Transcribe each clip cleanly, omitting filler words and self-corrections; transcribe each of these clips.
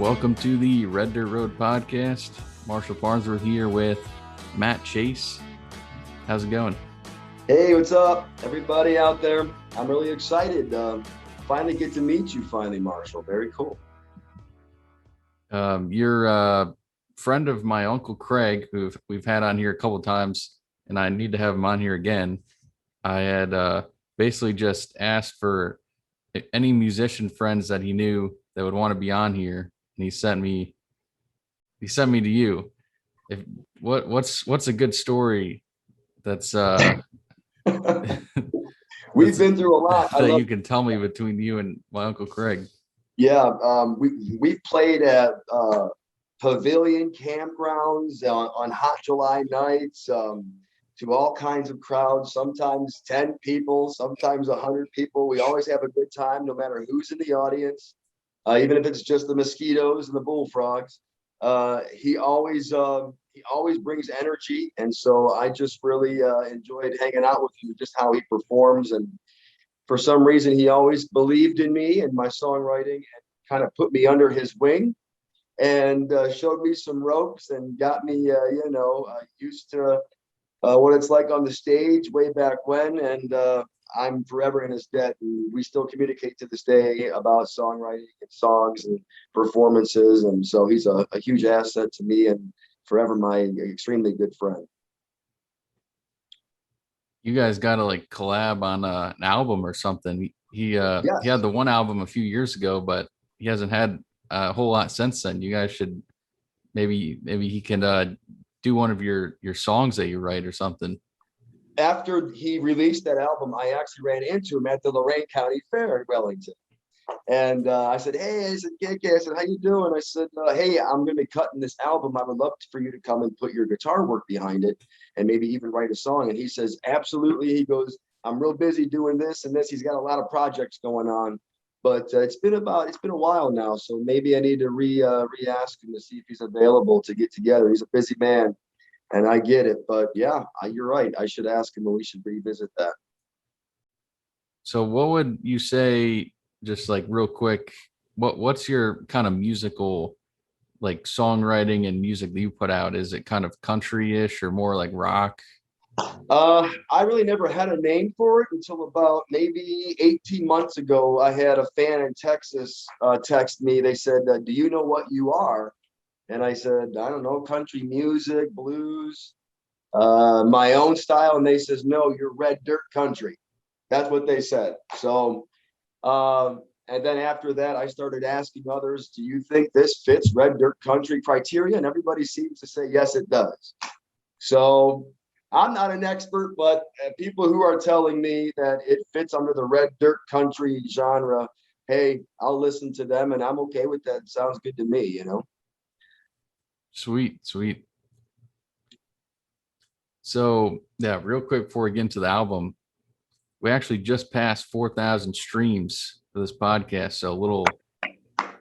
Welcome to the Red Dirt Road podcast. Marshall Farnsworth here with Matt Chase. How's it going? Hey, what's up, everybody out there? I'm really excited. Finally get to meet you finally, Marshall. Very cool. You're a friend of my Uncle Craig, who we've had on here a couple of times, and I need to have him on here again. I had basically just asked for any musician friends that he knew that would want to be on here, and he sent me to you. What's a good story that's We've been through a lot that you can tell me between you and my Uncle Craig. Yeah, we've played at pavilion campgrounds on hot July nights, to all kinds of crowds, sometimes 10 people, sometimes 100 people. We always have a good time, no matter who's in the audience, even if it's just the mosquitoes and the bullfrogs. He always brings energy, and so I just really enjoyed hanging out with him, just how he performs. And for some reason, he always believed in me and my songwriting, and kind of put me under his wing, and showed me some ropes and got me used to what it's like on the stage way back when. And I'm forever in his debt, and we still communicate to this day about songwriting and songs and performances. And so he's a huge asset to me, and forever my extremely good friend. You guys got to like collab on an album or something. He had the one album a few years ago, but he hasn't had a whole lot since then. You guys should maybe he can do one of your songs that you write or something. After he released that album, I actually ran into him at the Lorain County Fair in Wellington. And I said, hey, I said, KK, I said, how you doing? I said, hey, I'm going to be cutting this album. I would love for you to come and put your guitar work behind it and maybe even write a song. And he says, absolutely. He goes, I'm real busy doing this and this. He's got a lot of projects going on, but it's been a while now. So maybe I need to re-ask him to see if he's available to get together. He's a busy man, and I get it. But yeah, you're right. I should ask him, and we should revisit that. So what would you say, just like real quick, what's your kind of musical, like songwriting and music that you put out? Is it kind of country-ish or more like rock? I really never had a name for it until about maybe 18 months ago. I had a fan in Texas text me. They said, do you know what you are? And I said, I don't know, country music, blues, my own style. And they says, no, you're red dirt country. That's what they said. So and then after that, I started asking others, do you think this fits red dirt country criteria? And everybody seems to say, yes, it does. So I'm not an expert, but people who are telling me that it fits under the red dirt country genre, hey, I'll listen to them, and I'm okay with that. It sounds good to me, Sweet. So yeah, real quick before we get into the album, we actually just passed 4,000 streams for this podcast. So a little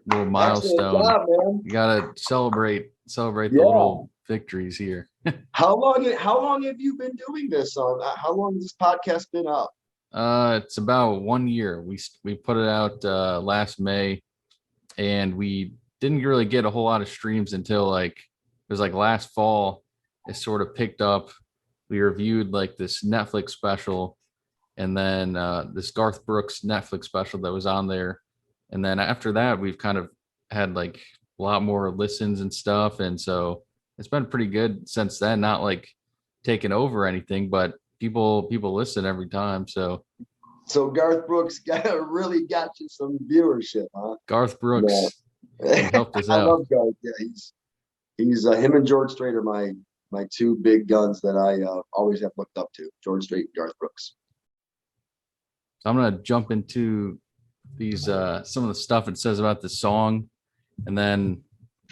milestone. Job, man. You gotta celebrate the little victories here. How long have you been doing this on? How long has this podcast been up? It's about 1 year. We put it out last May, and we didn't really get a whole lot of streams until it was last fall. It sort of picked up. We reviewed like this Netflix special, and then this Garth Brooks Netflix special that was on there. And then after that, we've kind of had like a lot more listens and stuff. And so it's been pretty good since then, not like taking over anything, but people listen every time. So Garth Brooks really got you some viewership, huh? Garth Brooks helped us out. I love Garth. Yeah, he's him and George Strait are my two big guns that I always have looked up to, George Strait and Garth Brooks. So I'm gonna jump into these some of the stuff it says about the song, and then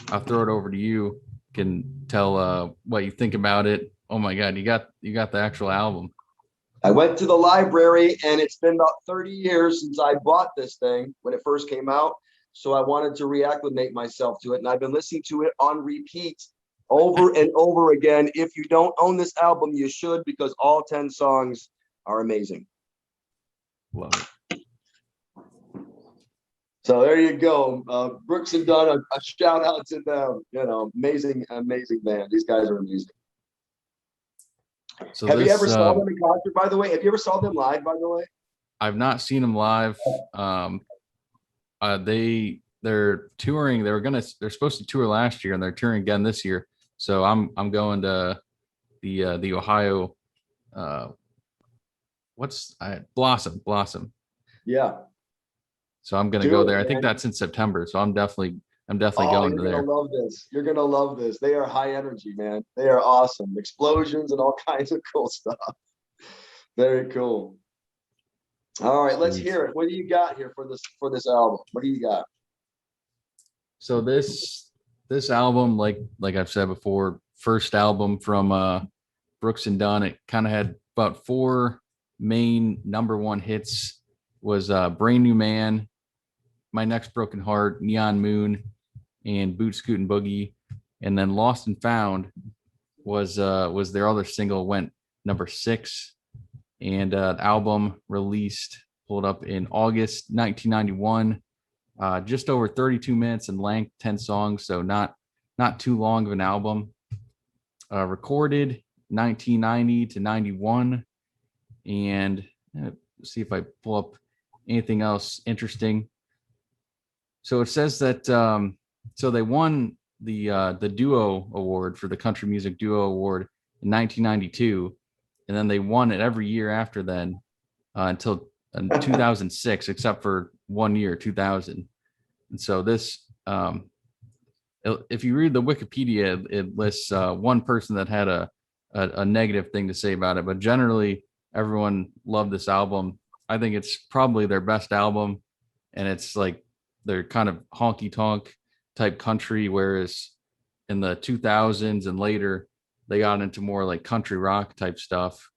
I'll throw it over to you. Can tell what you think about it. Oh my God, you got the actual album. I went to the library, and it's been about 30 years since I bought this thing when it first came out. So I wanted to reacclimate myself to it, and I've been listening to it on repeat over and over again. If you don't own this album, you should, because all 10 songs are amazing. Love it. So there you go. Brooks and Dunn, a shout out to them. You know, amazing, amazing band. These guys are amazing. So Have you ever this saw them in concert, by the way? Have you ever saw them live, by the way? I've not seen them live. They're touring. They're supposed to tour last year, and they're touring again this year. So I'm going to the Ohio Blossom. Yeah. So I'm gonna Do go it, there. I think man. that's in September. So I'm definitely Oh, going you're to gonna there. love this. You're gonna love this. They are high energy, man. They are awesome. Explosions and all kinds of cool stuff. Very cool. All right, let's Sweet. hear it. What do you got here for this album? What do you got? So this album, like I've said before, first album from Brooks and Dunn. It kind of had about four main number one hits. Was Brand New Man, My Next Broken Heart, Neon Moon, and Boot Scootin' Boogie. And then Lost and Found was their other single, went number 6. And the album released, pulled up in August 1991. Just over 32 minutes in length, 10 songs, so not too long of an album. Recorded 1990 to 91. And see if I pull up anything else interesting. So it says that so they won the duo award for the Country Music Duo Award in 1992, and then they won it every year after then until 2006, except for 1 year, 2000. And so this, if you read the Wikipedia, it lists one person that had a negative thing to say about it, but generally everyone loved this album. I think it's probably their best album, and it's like they're kind of honky tonk type country, whereas in the 2000s and later they got into more like country rock type stuff.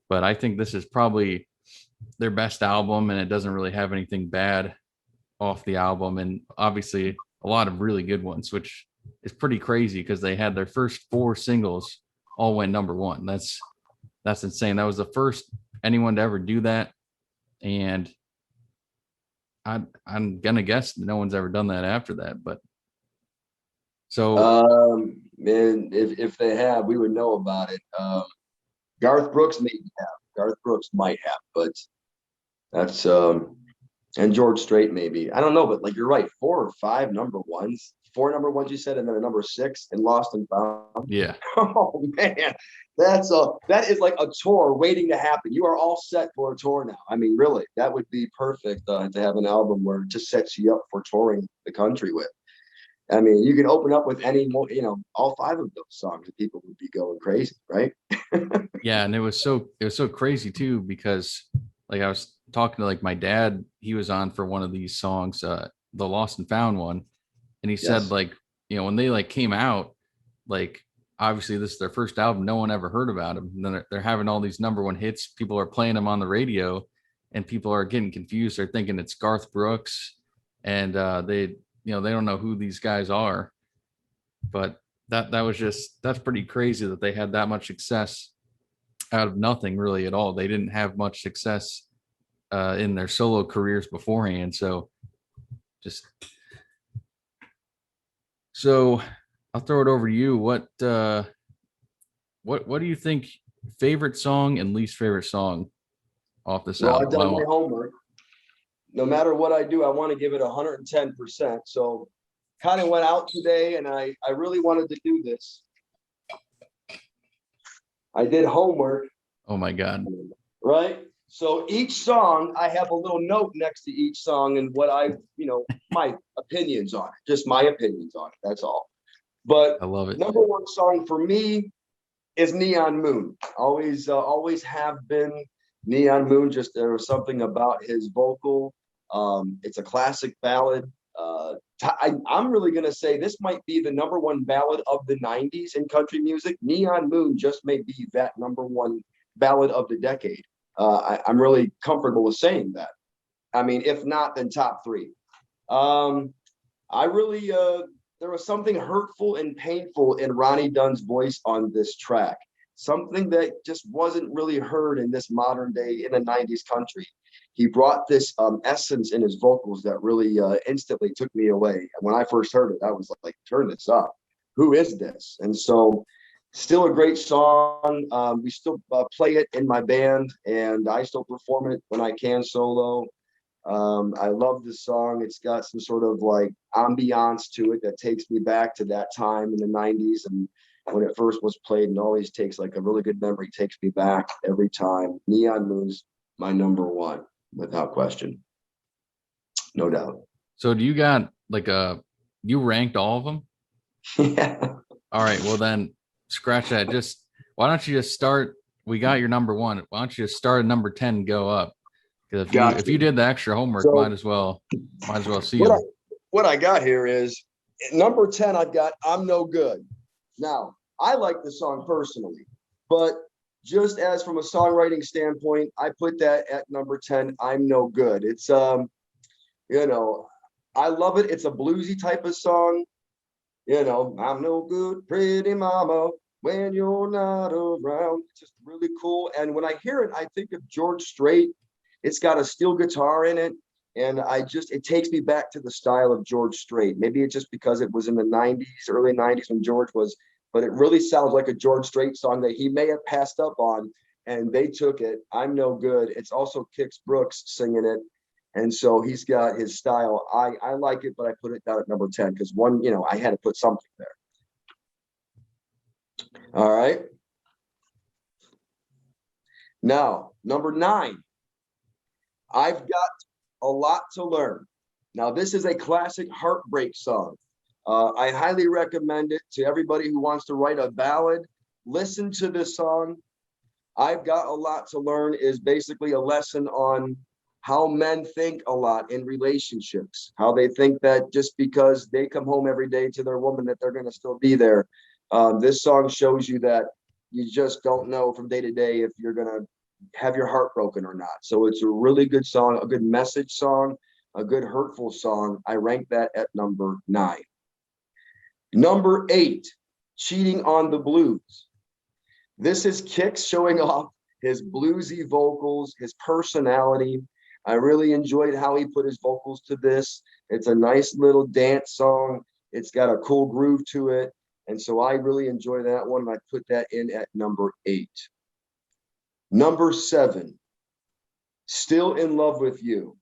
But I think this is probably their best album, and it doesn't really have anything bad off the album, and obviously a lot of really good ones, which is pretty crazy because they had their first 4 singles all went number one. That's insane. That was the first anyone to ever do that, and I'm gonna guess no one's ever done that after that. But so Man, if they have, we would know about it. Garth Brooks maybe have. Garth Brooks might have, but that's and George Strait maybe. I don't know, but like you're right, 4 or 5 number ones, 4 number 1s you said, and then a number 6 in Lost and Found. yeah, Oh man, that is like a tour waiting to happen. You are all set for a tour now. I mean, really, that would be perfect to have an album where it just sets you up for touring the country with. I mean, you can open up with any more, all 5 of those songs, and people would be going crazy, right? yeah, and it was so crazy too, because like I was talking to like my dad, he was on for one of these songs, the Lost and Found one, and he said Yes. like, when they like came out, like obviously this is their first album, no one ever heard about them, and then they're having all these number one hits, people are playing them on the radio, and people are getting confused, they're thinking it's Garth Brooks, and they don't know who these guys are. But that's pretty crazy that they had that much success out of nothing really at all. They didn't have much success in their solo careers beforehand. Just so I'll throw it over to you. What do you think, favorite song and least favorite song off this Well, I've album? done my homework. No matter what I do, I want to give it 110%. So kind of went out today and I really wanted to do this. I did homework, Oh my God. right? So each song, I have a little note next to each song and what my opinions on it, just my opinions on it. That's all. But I love it. number one song for me is Neon Moon. Always have been Neon Moon. Just there was something about his vocal. It's a classic ballad. I'm really gonna say this might be the number one ballad of the '90s in country music. Neon Moon just may be that number one ballad of the decade. I'm really comfortable with saying that. I mean, if not, then top 3. I really there was something hurtful and painful in Ronnie Dunn's voice on this track. something that just wasn't really heard in this modern day in the 90s country. He brought this essence in his vocals that really instantly took me away. When I first heard it, I was like, turn this up. Who is this? And so still a great song. We still play it in my band, and I still perform it when I can solo. I love this song. It's got some sort of like ambiance to it that takes me back to that time in the 90s and when it first was played, and always takes like a really good memory, takes me back every time. Neon Moon's my number one, without question. No doubt. So do you got like you ranked all of them? Yeah. All right. Well, then scratch that. Just why don't you just start? We got your number one. Why don't you just start at number 10 and go up? Because if you did the extra homework, So, might as well see them. What I got here is number 10, I've got I'm No Good. Now, I like the song personally, but just as from a songwriting standpoint, I put that at number 10, I'm No Good. It's you know, I love it. It's a bluesy type of song. You know, I'm no good, pretty mama, when you're not around. It's just really cool. And when I hear it, I think of George Strait. It's got a steel guitar in it. And it takes me back to the style of George Strait. Maybe it's just because it was in the 90s, early 90s when George was, but it really sounds like a George Strait song that he may have passed up on, and they took it. I'm No Good. It's also Kix Brooks singing it. And so he's got his style. I like it, but I put it down at number 10 because I had to put something there. All right. Now, number 9. I've got a lot to learn. Now, this is a classic heartbreak song. I highly recommend it to everybody who wants to write a ballad. Listen to this song. I've got a lot to learn is basically a lesson on how men think a lot in relationships, how they think that just because they come home every day to their woman that they're going to still be there. This song shows you that you just don't know from day to day if you're going to have your heart broken or not. So it's a really good song, a good message song, a good hurtful song. I rank that at number 9. Number 8, Cheating on the Blues. This is Kix showing off his bluesy vocals, his personality. I really enjoyed how he put his vocals to this. It's a nice little dance song. It's got a cool groove to it. And so I really enjoy that one. I put that in at number 8. Number 7, Still in Love with You.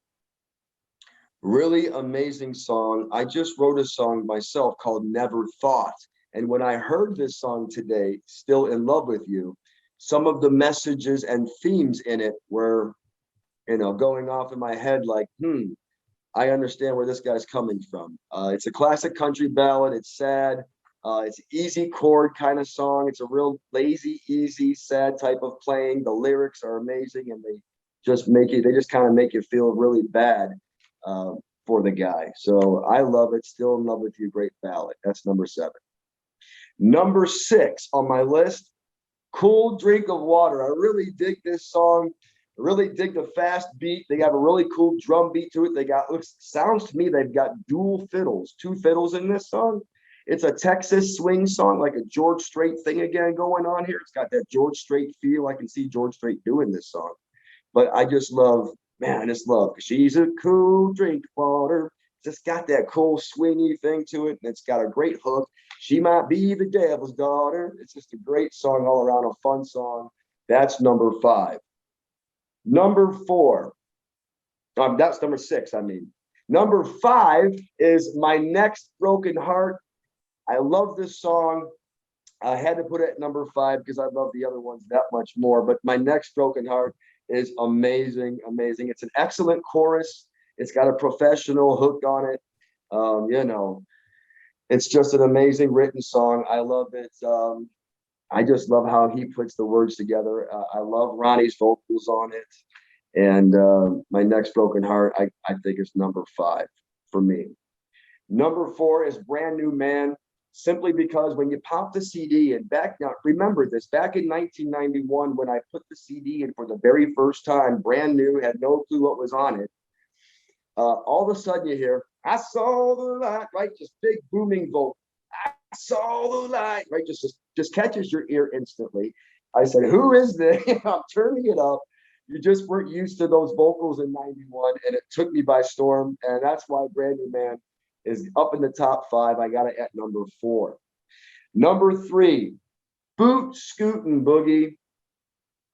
Really amazing song. I just wrote a song myself called Never Thought. And when I heard this song today, Still in Love with You, some of the messages and themes in it were going off in my head like, I understand where this guy's coming from. It's a classic country ballad. It's sad. It's easy chord kind of song. It's a real lazy, easy, sad type of playing. The lyrics are amazing, and they just kind of make you feel really bad for the guy. So I love it. Still in Love with You, great ballad. That's number 7. Number 6 on my list, Cool Drink of Water. I really dig this song. I really dig the fast beat. They have a really cool drum beat to it. Sounds to me they've got dual fiddles, 2 fiddles in this song. It's a Texas swing song, like a George Strait thing again going on here. It's got that George Strait feel. I can see George Strait doing this song. But I just love, she's a cool drink of water. Just got that cool swingy thing to it, and it's got a great hook. She might be the devil's daughter. It's just a great song all around, a fun song. That's number 5. Number 4, that's number 6, I mean. Number 5 is My Next Broken Heart. I love this song. I had to put it at number 5 because I love the other ones that much more. But My Next Broken Heart is amazing, amazing. It's an excellent chorus. It's got a professional hook on it. It's just an amazing written song. I love it. I just love how he puts the words together. I love Ronnie's vocals on it. And My Next Broken Heart, I think is number 5 for me. Number 4 is Brand New Man, simply because when you pop the CD and remember this, back in 1991, when I put the CD in for the very first time, brand new, had no clue what was on it. All of a sudden you hear, I saw the light, right? Just big booming vocal. I saw the light, right? Just catches your ear instantly. I said, who is this? I'm turning it up. You just weren't used to those vocals in 91, and it took me by storm. And that's why Brand New Man is up in the top 5. I got it at number 4. Number 3, Boot Scootin' Boogie.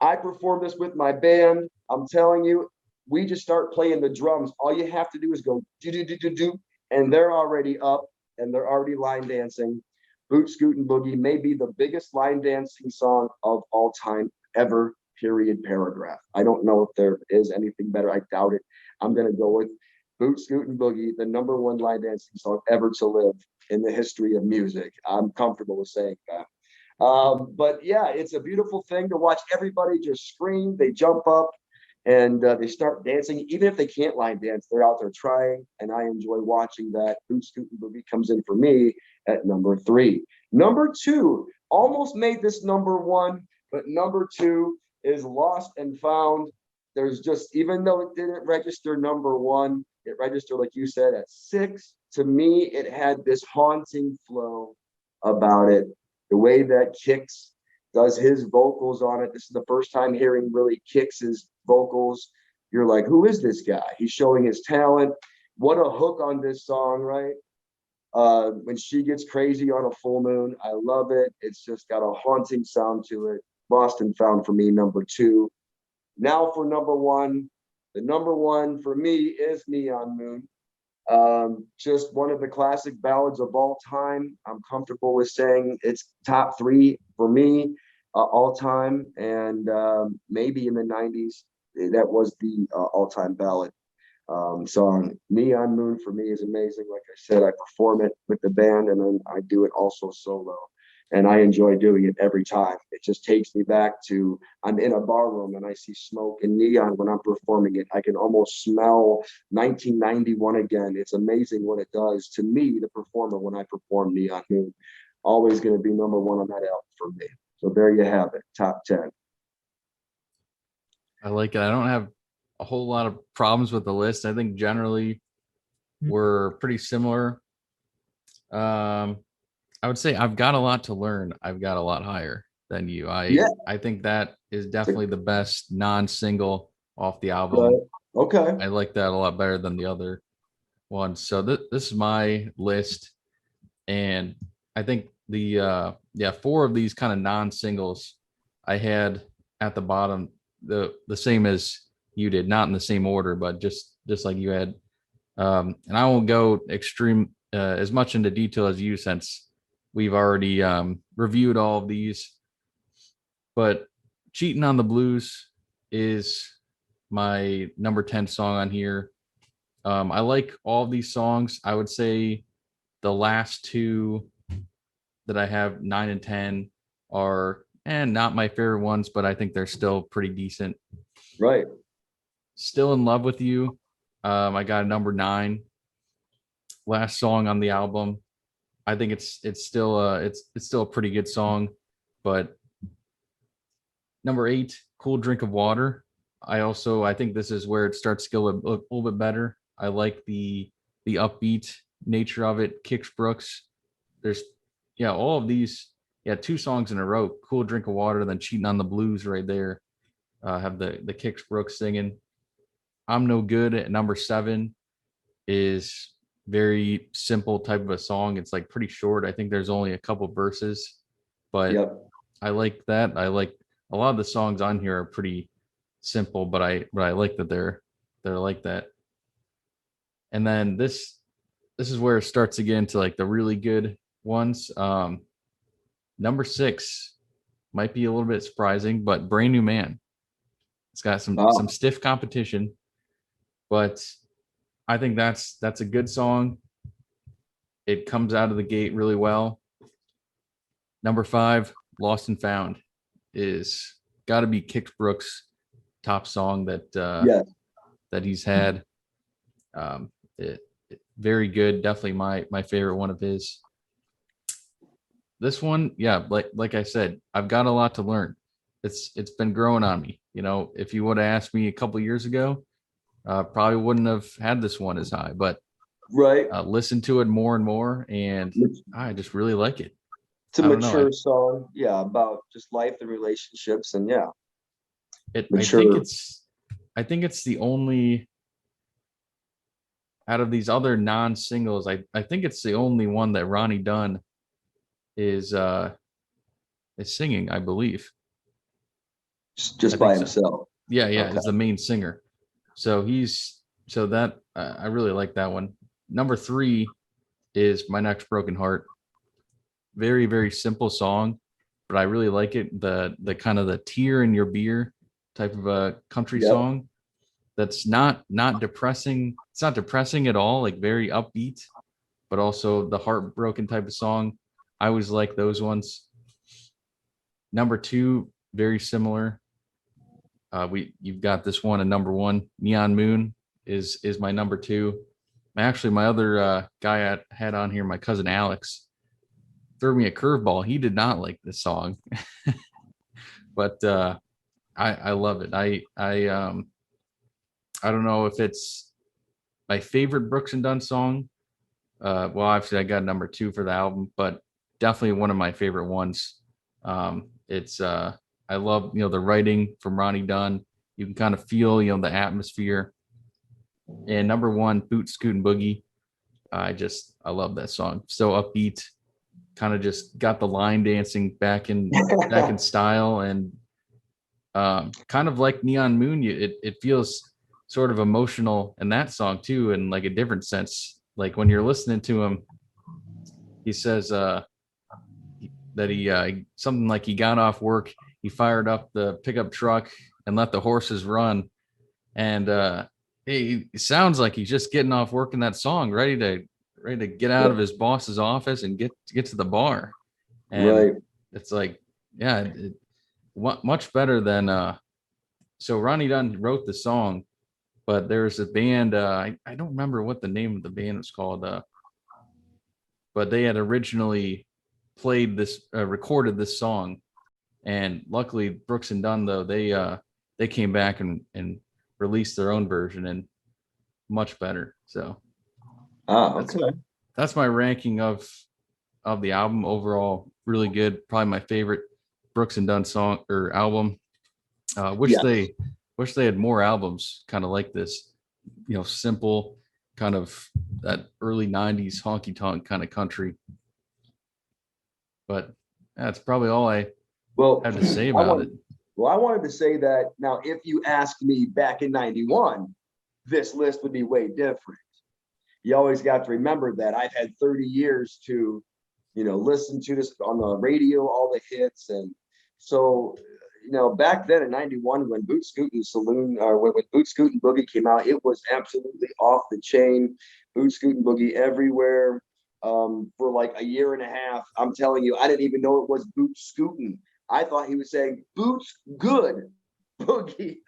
I performed this with my band. I'm telling you, we just start playing the drums. All you have to do is go do do do do do, and they're already up and they're already line dancing. Boot Scootin' Boogie may be the biggest line dancing song of all time ever. Period. Paragraph. I don't know if there is anything better. I doubt it. I'm gonna go with Boot Scootin' Boogie, the #1 line dancing song ever to live in the history of music. I'm comfortable with saying that. But yeah, it's a beautiful thing to watch everybody just scream. They jump up and they start dancing. Even if they can't line dance, they're out there trying. And I enjoy watching that. Boot Scootin' Boogie comes in for me at number 3. Number 2 almost made this #1, but number 2 is Lost and Found. There's just, even though it didn't register #1, it registered, like you said, at 6. To me, it had this haunting flow about it. The way that Kix does his vocals on it. This is the first time hearing really Kix's vocals. You're like, who is this guy? He's showing his talent. What a hook on this song, right? When she gets crazy on a full moon, I love it. It's just got a haunting sound to it. Lost and Found for me, number 2. Now for number 1. The #1 for me is Neon Moon. Just one of the classic ballads of all time. I'm comfortable with saying it's top 3 for me all time, and maybe in the 90s that was the all-time ballad song. Neon Moon for me is amazing. Like I said, I perform it with the band, and then I do it also solo, and I enjoy doing it every time. It just takes me back to, I'm in a bar room and I see smoke and neon when I'm performing it. I can almost smell 1991 again. It's amazing what it does to me, the performer, when I perform Neon Moon. Always going to be #1 on that album for me. So there you have it, top 10. I like it. I don't have a whole lot of problems with the list. I think generally we're pretty similar. I would say I've got a lot to learn. I've got a lot higher than you. Yeah. I think that is definitely the best non-single off the album. Right. Okay. I like that a lot better than the other ones. So this is my list, and I think the 4 of these kind of non-singles I had at the bottom, the same as you did, not in the same order, but just like you had. And I won't go extreme as much into detail as you, since we've already reviewed all of these. But Cheating on the Blues is my number 10 song on here. I like all of these songs. I would say the last 2 that I have, 9 and 10, are not my favorite ones, but I think they're still pretty decent. Right. Still in Love with You. I got a number 9. Last song on the album. I think it's still a pretty good song, but number 8, Cool Drink of Water. I think this is where it starts to get a little bit better. I like the upbeat nature of it. Kix Brooks. There's all of these. 2 songs in a row. Cool Drink of Water, then Cheating on the Blues right there. Have the Kix Brooks singing. I'm No Good at number 7 is very simple type of a song. It's like pretty short. I think there's only a couple verses, but yep. I like that. I like a lot of the songs on here are pretty simple, but I like that they're like that. And then this is where it starts to get into like the really good ones. Number 6 might be a little bit surprising, but Brand New Man. It's got some stiff competition, but I think that's a good song. It comes out of the gate really well. Number 5, Lost and Found, is got to be Kix Brooks' top song that he's had. Very good. Definitely my favorite one of his. This one, like I said, I've got a lot to learn. It's been growing on me. If you would have asked me a couple years ago, probably wouldn't have had this one as high, but right. Listen to it more and more, and I just really like it. It's a I don't know. mature song, yeah, about just life and relationships, and yeah, I think mature. it's the only out of these other non-singles. I think it's the only one that Ronnie Dunn is singing, I believe. I Just by think so. himself. Yeah, yeah, Okay. is the main singer. So that I really like that one. Number 3 is My Next Broken Heart. Very, very simple song, but I really like it. The kind of the tear in your beer type of a country Yep. song that's not depressing. It's not depressing at all, like very upbeat, but also the heartbroken type of song. I always like those ones. Number 2, very similar. You've got this one, a number 1, Neon Moon is my number 2. Actually, my other guy I had on here, my cousin Alex, threw me a curveball. He did not like this song, but I love it. I don't know if it's my favorite Brooks and Dunn song. Well, obviously I got number 2 for the album, but definitely one of my favorite ones. It's I love the writing from Ronnie Dunn. You can kind of feel the atmosphere. And number 1, Boot Scootin' Boogie. I love that song. So upbeat, kind of just got the line dancing back in style, and kind of like Neon Moon. It feels sort of emotional in that song too, in like a different sense. Like when you're listening to him, he says that he something like he got off work, he fired up the pickup truck and let the horses run, and he sounds like he's just getting off work in that song, ready to get out of his boss's office and get to the bar. And Right. it's like, yeah, much better than so Ronnie Dunn wrote the song, but there's a band, I don't remember what the name of the band was called, but they had originally played this recorded this song, and luckily Brooks and Dunn, though, they came back and released their own version, and much better. So Ah, that's okay. that's my ranking of the album. Overall, really good. Probably my favorite Brooks and Dunn song or album. Wish Yeah. they had more albums kind of like this, simple, kind of that early 90s honky tonk kind of country. But that's probably all I Well, have to say I about it. want. Well, I wanted to say that now, if you asked me back in '91, this list would be way different. You always got to remember that I've had 30 years to, listen to this on the radio, all the hits. And so, back then in '91, when Boot Scootin' Saloon, or when Boot Scootin' Boogie came out, it was absolutely off the chain. Boot Scootin' Boogie everywhere. For like a year and a half. I'm telling you, I didn't even know it was Boot Scootin'. I thought he was saying Boots Good Boogie.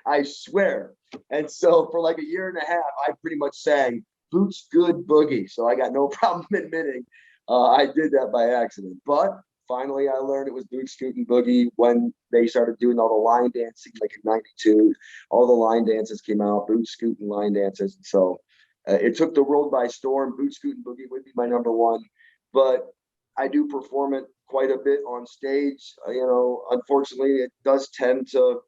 I swear. And so for like a year and a half, I pretty much sang Boots Good Boogie. So I got no problem admitting I did that by accident. But finally, I learned it was Boots Scootin' Boogie when they started doing all the line dancing, like in '92. All the line dances came out, Boots Scootin' line dances. So it took the world by storm. Boots Scootin' Boogie would be my number 1. But I do perform it quite a bit on stage. Unfortunately, it does tend to,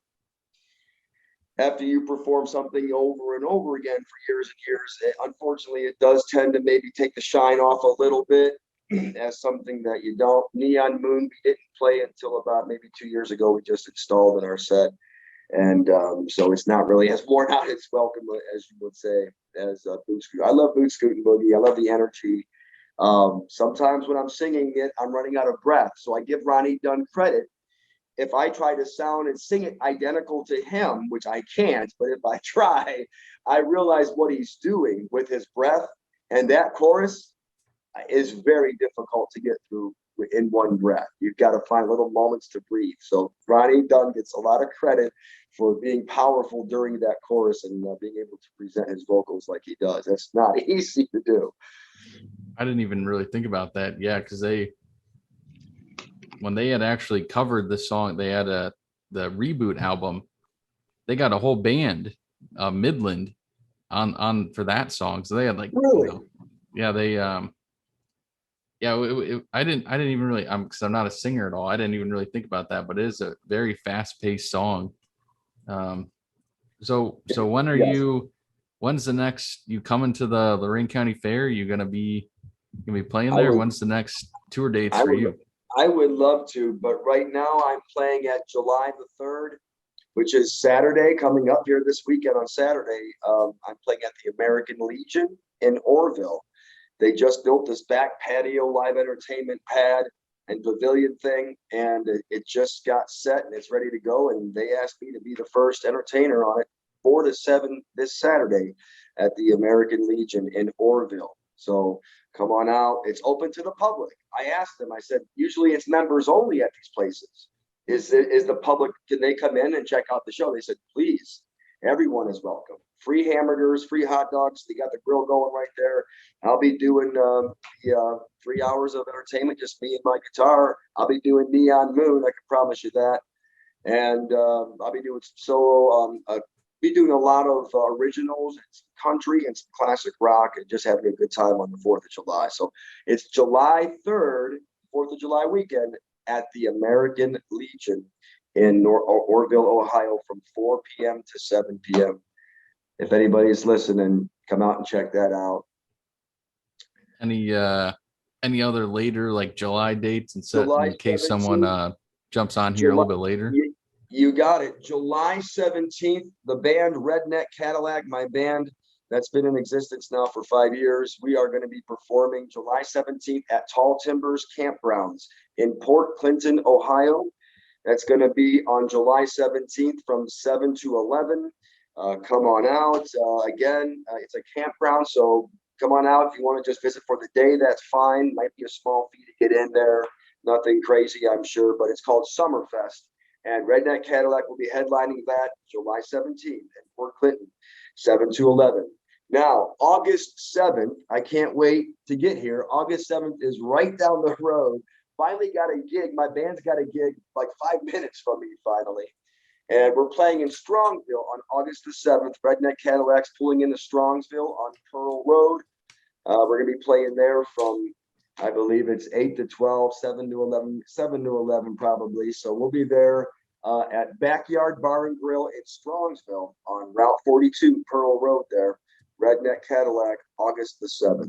after you perform something over and over again for years and years, unfortunately, it does tend to maybe take the shine off a little bit as something that you don't. Neon Moon, we didn't play until about maybe 2 years ago. We just installed in our set. And so it's not really as worn out its welcome, as you would say, as Boot Scootin'. I love Boot Scootin' Boogie. I love the energy. Sometimes when I'm singing it, I'm running out of breath. So I give Ronnie Dunn credit. If I try to sound and sing it identical to him, which I can't, but if I try, I realize what he's doing with his breath. And that chorus is very difficult to get through in one breath. You've got to find little moments to breathe. So Ronnie Dunn gets a lot of credit for being powerful during that chorus and being able to present his vocals like he does. That's not easy to do. I didn't even really think about that. Yeah, because when they had actually covered the song, they had the reboot album. They got a whole band, Midland, on for that song. So they had like, Really? yeah, they yeah, I didn't even really, because I'm not a singer at all. I didn't even really think about that, but it is a very fast paced song. Um, so Yes, when's the next, you coming to the Lorain County Fair? You gonna be playing I there? would, When's the next tour dates I for would, you? I would love to, but right now I'm playing at July the 3rd, which is Saturday, coming up here this weekend on Saturday. I'm playing at the American Legion in Orville. They just built this back patio live entertainment pad and pavilion thing, and it just got set and it's ready to go. And they asked me to be the first entertainer on it, 4 to 7 this Saturday at the American Legion in Orville. So come on out. It's open to the public. I asked them, I said, usually it's members only at these places. Is the public, can they come in and check out the show? They said, please, everyone is welcome. Free hamburgers, free hot dogs. They got the grill going right there. I'll be doing the 3 hours of entertainment, just me and my guitar. I'll be doing Neon Moon, I can promise you that. And I'll be doing some solo. Be doing a lot of originals, and some country and some classic rock, and just having a good time on the 4th of July. So it's July 3rd, 4th of July weekend at the American Legion in Orville, Ohio, from 4 p.m. to 7 p.m. If anybody's listening, come out and check that out. Any other later like July dates, and set July in case someone 17th, jumps on here a July, little bit later? you got it. July 17th, the band Redneck Cadillac, my band that's been in existence now for 5 years, we are going to be performing July 17th at Tall Timbers Campgrounds in Port Clinton, Ohio. That's going to be on July 17th from 7 to 11. Come on out. Again, it's a campground, so come on out. If you want to just visit for the day, that's fine. Might be a small fee to get in there. Nothing crazy, I'm sure, but it's called Summerfest. And Redneck Cadillac will be headlining that July 17th in Port Clinton, 7 to 11. Now, August 7th, I can't wait to get here. August 7th is right down the road. Finally got a gig. My band's got a gig like 5 minutes from me, finally. And we're playing in Strongsville on August the 7th. Redneck Cadillac's pulling into Strongsville on Pearl Road. We're going to be playing there from, I believe it's 8 to 12, 7 to 11, 7 to 11 probably. So we'll be there at Backyard Bar and Grill in Strongsville on Route 42, Pearl Road there. Redneck Cadillac, August the 7th.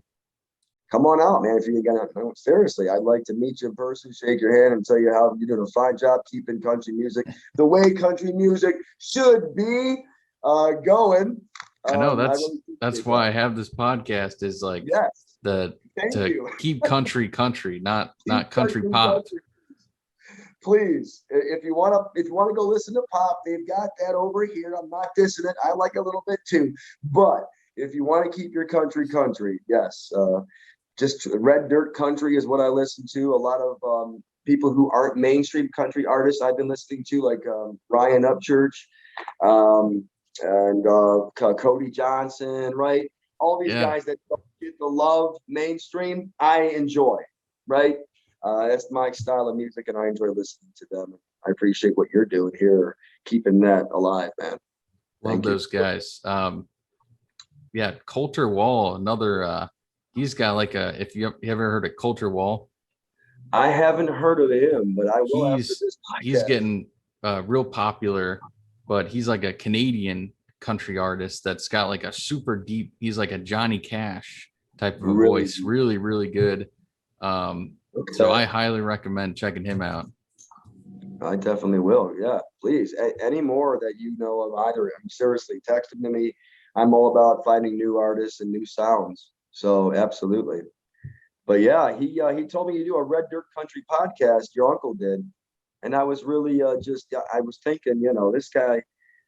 Come on out, man. If you're gonna, no, seriously, I'd like to meet you in person, shake your hand, and tell you how you're doing a fine job keeping country music the way country music should be going. I know I that's really that's appreciate why I that. have this podcast, is like Yes, the thank to you. keep country, not Keep country pop. country. Please, if you want to go listen to pop, they've got that over here. I'm not dissing it. I like a little bit too, but if you want to keep your country, yes. Just red dirt country is what I listen to. A lot of people who aren't mainstream country artists I've been listening to, like Ryan Upchurch, um, and Cody Johnson, right? All these Yeah. guys that don't get the love mainstream, I enjoy, right? That's my style of music, and I enjoy listening to them. I appreciate what you're doing here, keeping that alive, man. Love Thank you. those guys. Yeah, Coulter Wall, another he's got like a, if you ever heard of Coulter Wall, I haven't heard of him, but I will after he's this he's podcast. getting real popular, but he's like a Canadian country artist that's got like a super deep, he's like a Johnny Cash type of a Really, voice, really, really good. So okay. I highly recommend checking him out. I definitely will. Yeah, please. Any more that you know of either, I'm seriously, text them to me. I'm all about finding new artists and new sounds. So absolutely. But yeah, he told me you do a Red Dirt Country podcast. Your uncle did, and I was really I was thinking, this guy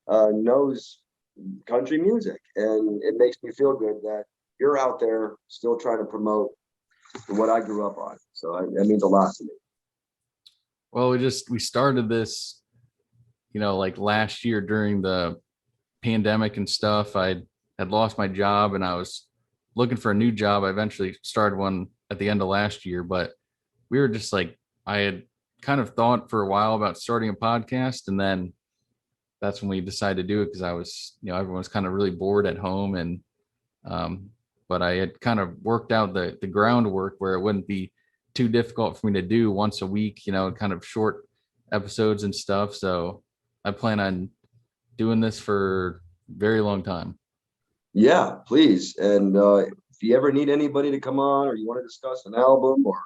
knows country music, and it makes me feel good that you're out there still trying to promote what I grew up on. So that means a lot to me. Well, we started this, like last year during the pandemic and stuff. I had lost my job and I was looking for a new job. I eventually started one at the end of last year, but we were just like, I had kind of thought for a while about starting a podcast, and then that's when we decided to do it, because I was, everyone was kind of really bored at home, and but I had kind of worked out the groundwork where it wouldn't be too difficult for me to do once a week, kind of short episodes and stuff. So I plan on doing this for a very long time. Yeah, please. And if you ever need anybody to come on, or you want to discuss an album, or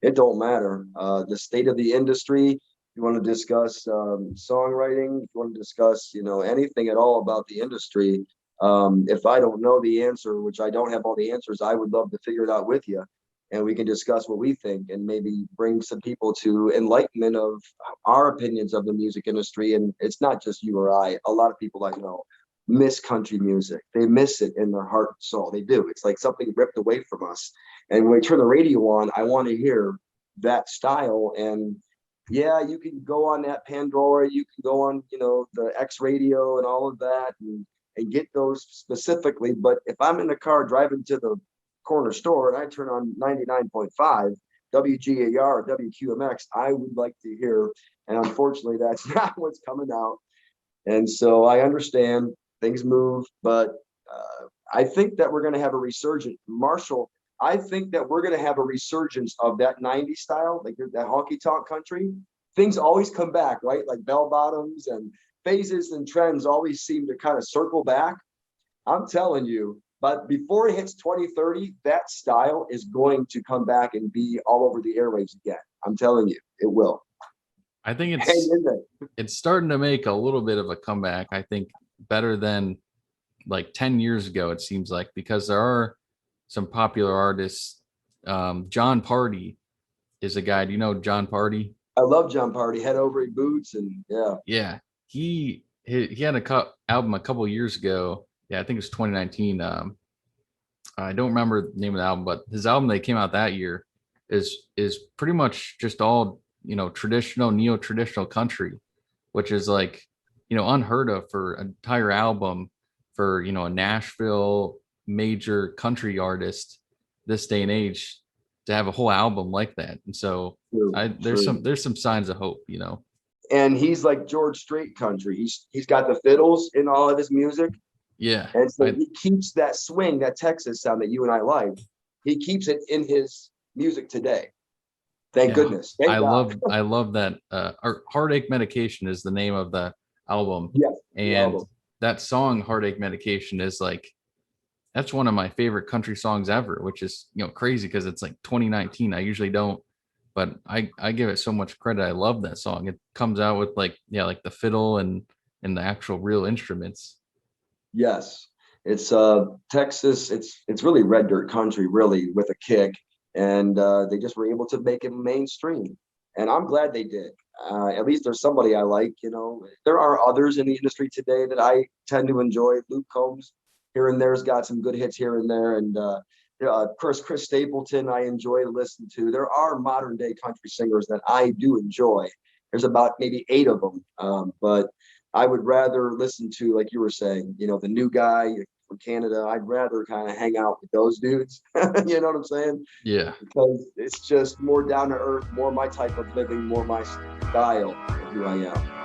it don't matter, the state of the industry, you want to discuss songwriting, if you want to discuss, anything at all about the industry. If I don't know the answer, which I don't have all the answers, I would love to figure it out with you. And we can discuss what we think and maybe bring some people to enlightenment of our opinions of the music industry. And it's not just you or I. A lot of people I know miss country music. They miss it in their heart and soul. They do. It's like something ripped away from us. And when we turn the radio on, I want to hear that style. And yeah, you can go on that Pandora, you can go on, the X radio and all of that and get those specifically. But if I'm in the car driving to the corner store and I turn on 99.5 WGAR, WQMX, I would like to hear. And unfortunately, that's not what's coming out. And so I understand things move, but I think that we're going to have a resurgence. Marshall, I think that we're going to have a resurgence of that 90s style, like that honky tonk country. Things always come back, right? Like bell bottoms and phases and trends always seem to kind of circle back. I'm telling you, but before it hits 2030, that style is going to come back and be all over the airwaves again. I'm telling you, it will. I think Hang in there. it's starting to make a little bit of a comeback. I think better than like 10 years ago, it seems like, because there are some popular artists. John Party is a guy. Do you know John Party? I love John Party, Head Over Boots, and yeah. Yeah, he had a album a couple years ago. Yeah, I think it was 2019. I don't remember the name of the album, but his album that came out that year is pretty much just all traditional, neo-traditional country, which is like unheard of for an entire album for a Nashville major country artist this day and age to have a whole album like that. And so there's some signs of hope. And he's like George Strait country. He's got the fiddles in all of his music. Yeah. And so he keeps that swing, that Texas sound that you and I like. He keeps it in his music today. Thank goodness. Thank God. I love that. Heartache Medication is the name of the album. Yes. And that song Heartache Medication is like, that's one of my favorite country songs ever, which is, crazy because it's like 2019. I usually don't, but I give it so much credit. I love that song. It comes out with like the fiddle and the actual real instruments. Yes. It's Texas. It's really red dirt country, really, with a kick. And they just were able to make it mainstream. And I'm glad they did. At least there's somebody I like, There are others in the industry today that I tend to enjoy. Luke Combs here and there's got some good hits here and there. And Chris Stapleton, I enjoy to listen to. There are modern day country singers that I do enjoy. There's about maybe 8 of them. But I would rather listen to, like you were saying, the new guy from Canada. I'd rather kind of hang out with those dudes. You know what I'm saying? Yeah. Because it's just more down to earth, more my type of living, more my style of who I am.